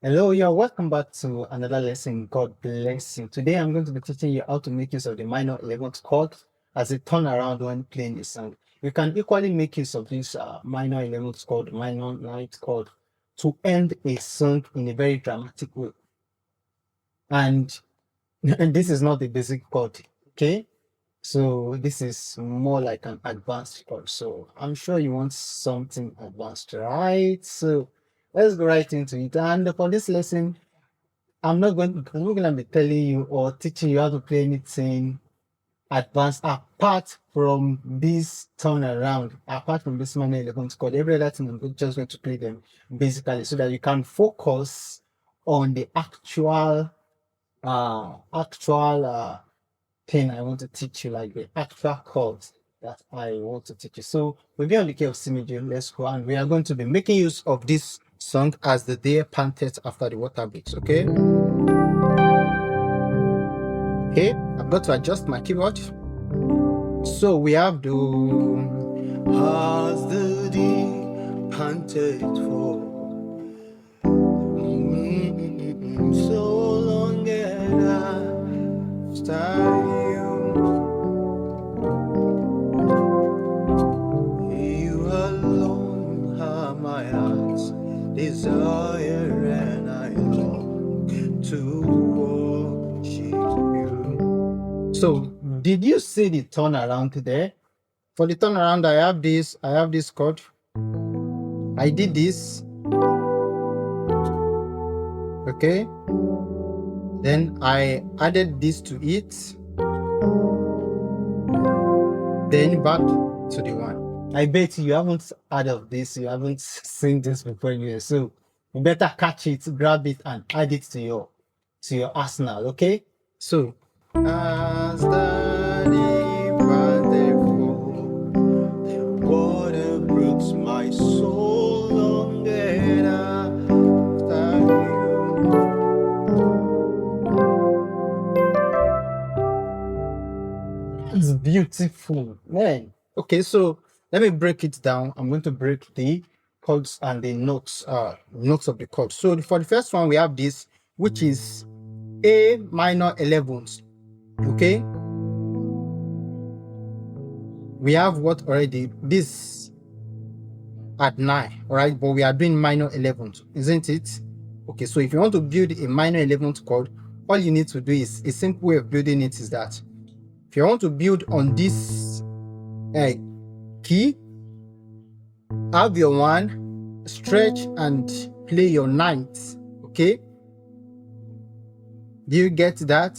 Hello, you're welcome back to another lesson. God bless you. Today I'm going to be teaching you how to make use of the minor 11th chord as a turnaround when playing a song. You can equally make use of this minor 11th chord, minor 9th chord to end a song in a very dramatic way. And, and this is not a basic chord, okay? So this is more like an advanced chord. So I'm sure you want something advanced, right? So let's go right into it. And for this lesson, I'm not gonna be telling you or teaching you how to play anything advanced apart from this turnaround, apart from this manual 11th chord. Every other thing just going to play them basically so that you can focus on the actual thing I want to teach you, like the actual chords that I want to teach you. So we'll be on the key of C major. Let's go, and we are going to be making use of this song as the deer panted after the water breaks. Okay. Okay, I've got to adjust my keyboard. So we have the as the deer panted for so long and after you alone are my heart's desire, and I long to worship you. So did you see the turnaround there? For the turnaround, I have this chord. I did this. Okay. Then I added this to it. Then back to the one. I bet you haven't heard of this, you haven't seen this before anyway. So you better catch it, grab it, and add it to your arsenal, okay? So as the the water brooks my soul longer after you. It's beautiful, man. Okay, so let me break it down. I'm going to break the chords and the notes of the chord. So for the first one, we have this, which is A minor 11th. Okay, we have what already? This at 9, all right, but we are doing minor 11th, isn't it? Okay, so if you want to build a minor 11th chord, all you need to do is a simple way of building it is that if you want to build on this key, have your one, stretch and play your ninth. Okay, do you get that?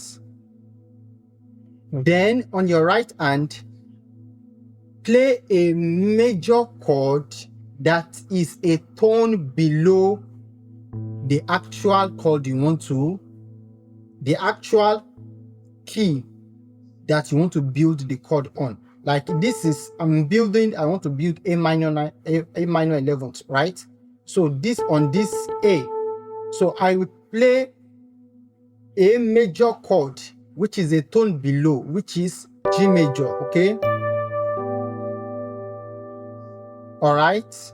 Then on your right hand, play a major chord that is a tone below the actual chord you want to, the actual key that you want to build the chord on. Like this is, I want to build A minor 11th, right? So this on this A. So I will play a major chord, which is a tone below, which is G major, okay? All right.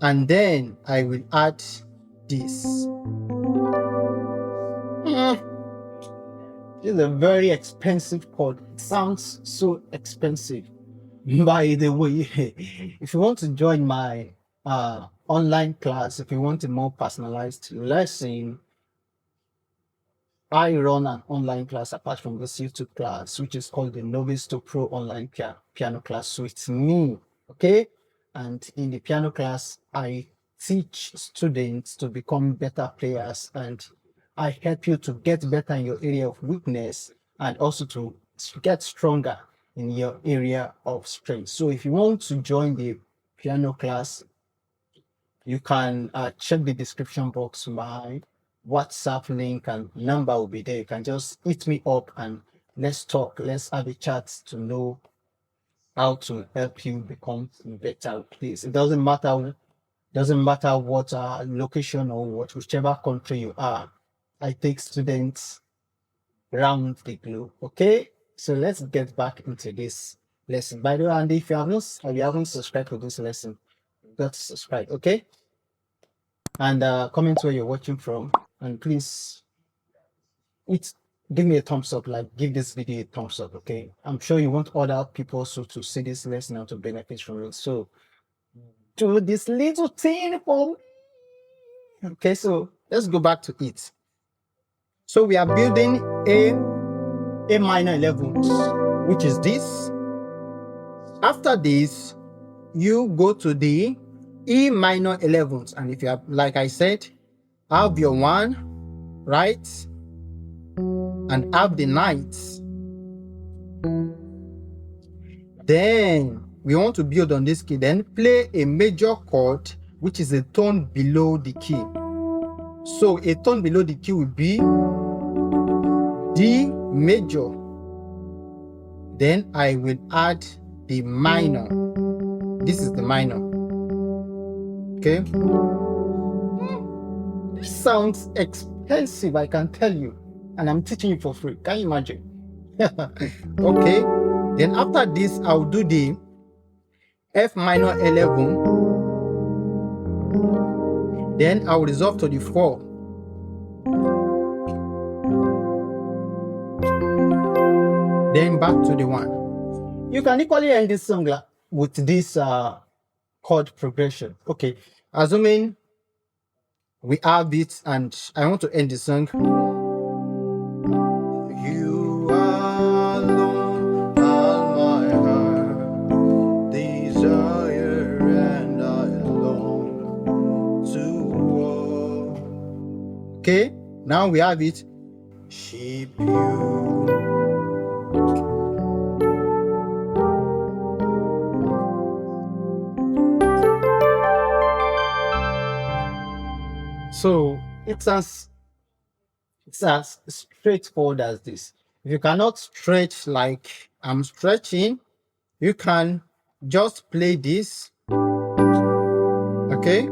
And then I will add this. This is a very expensive chord. It sounds so expensive. By the way, if you want to join my online class, if you want a more personalized lesson, I run an online class apart from this YouTube class, which is called the Novice to Pro Online Piano Class. So it's me, okay? And in the piano class, I teach students to become better players, and I help you to get better in your area of weakness and also to get stronger in your area of strength. So if you want to join the piano class, you can check the description box. My WhatsApp link and number will be there. You can just hit me up and let's talk. Let's have a chat to know how to help you become better. Please, it doesn't matter what location or whichever country you are. I take students around the globe. Okay, so let's get back into this lesson. By the way, and if you haven't subscribed to this lesson, you got to subscribe. Okay. and comment where you're watching from, and please give me a thumbs up, like give this video a thumbs up. Okay, I'm sure you want other people also to see this lesson and to benefit from it, so do this little thing for me. Okay, so let's go back to it. So we are building a minor 11th, which is this. After this, you go to the E minor 11th, and if you have, like I said, have your 1, right, and have the ninth. Then we want to build on this key, then play a major chord which is a tone below the key. So a tone below the key will be D major. Then I will add the minor. This is the minor. Okay. This sounds expensive, I can tell you. And I'm teaching you for free. Can you imagine? Okay. Then after this, I'll do the F minor 11. Then I'll resolve to the 4. Then back to the 1. You can equally end this song with this chord progression. Okay, assuming we have it, and I want to end the song. You alone are my heart, desire, and I long to walk. Okay, now we have it. Sheep you. So it's as straightforward as this. If you cannot stretch like I'm stretching, you can just play this, okay,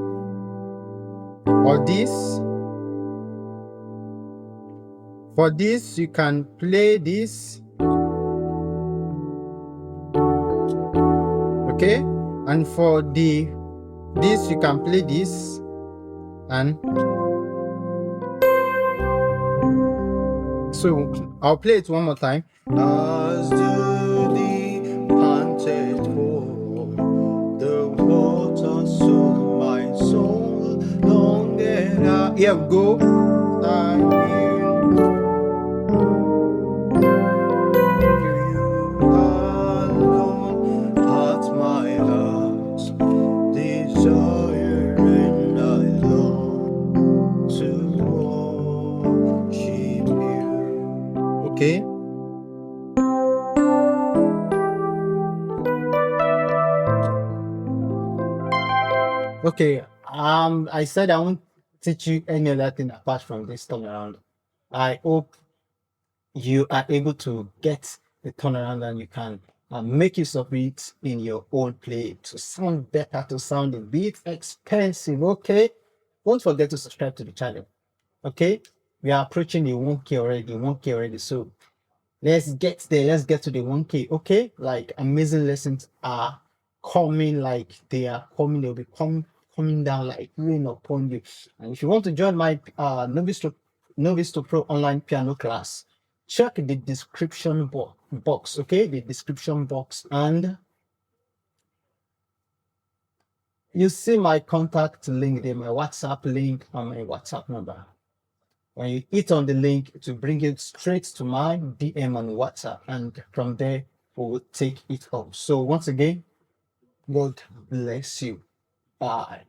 or this. For this, you can play this, okay, and for this you can play this, and so I'll play it one more time. As do the panted for the water, so my soul longed out. Here we go. You alone at my heart, desire, and I long to worship you. Okay. Okay. I said I won't teach you any other thing apart from this turnaround. I hope you are able to get the turnaround and you can make use of it in your own play to sound better, to sound a bit expensive. Okay. Don't forget to subscribe to the channel. Okay. We are approaching the 1K already. So let's get there. Let's get to the 1K. Okay. Like amazing lessons are coming, like they are coming. They'll be coming down like rain upon you. And if you want to join my novice to pro online piano class, check the description box. Okay, the description box, and you see my contact link there, my WhatsApp link, and my WhatsApp number. When you hit on the link, it will bring you straight to my DM on WhatsApp, and from there we will take it up. So once again, God bless you. Bye.